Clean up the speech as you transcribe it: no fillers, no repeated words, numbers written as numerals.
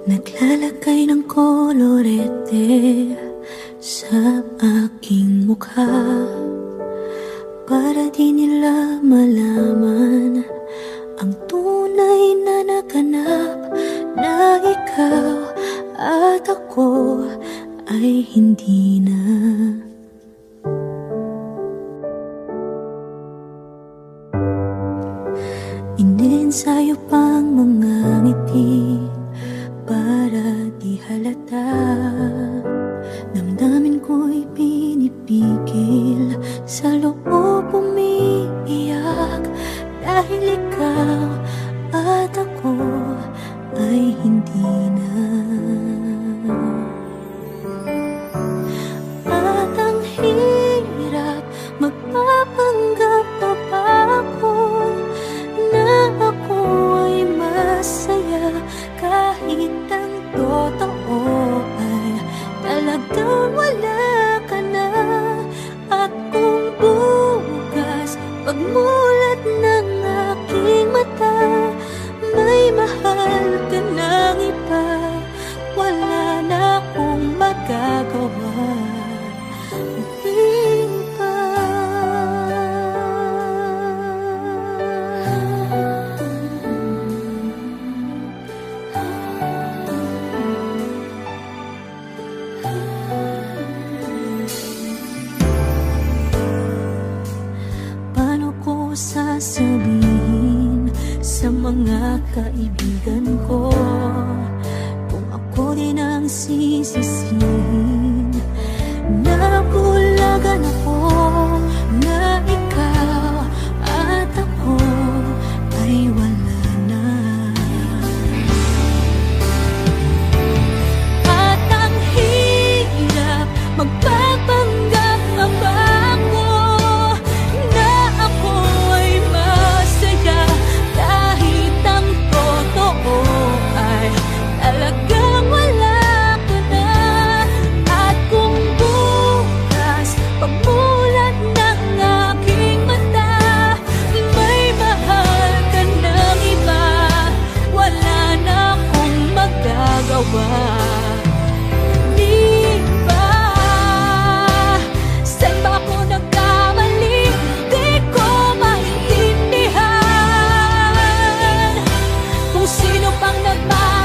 Naglalagay ng kolorete sa aking mukha para di nila malaman ang tunay na naganap, na ikaw at ako ay hindi na. Iniensayo pang mga ngiti para di halata. Damdamin ko'y pinipigil, sa loob umiiyak, dahil ikaw at ako ay hindi na. At ang hirap, magpapanggap pa ba ako na ako ay masaya, kahit ang totoo ay talagang wala ka na. At kung bukas pagmulat ng aking mata, may mahal ka ng iba, wala na akong magagawa. Paano ko sasabihin sa mga kaibigan ko kung ako din ang sisisihin? Nabulagan ako na ikaw at ako ay wala na. At ang hirap, magpapanggap pa ba ako na ako ay masaya, kahit ang totoo ay talagang wala ka na. At kung bukas pagmulat ng aking mata, may mahal ka ng iba, wala na akong magagawa. Di ba? Saan ba ako nagkamali? Di ko maintindihan kung sino pang nagmahal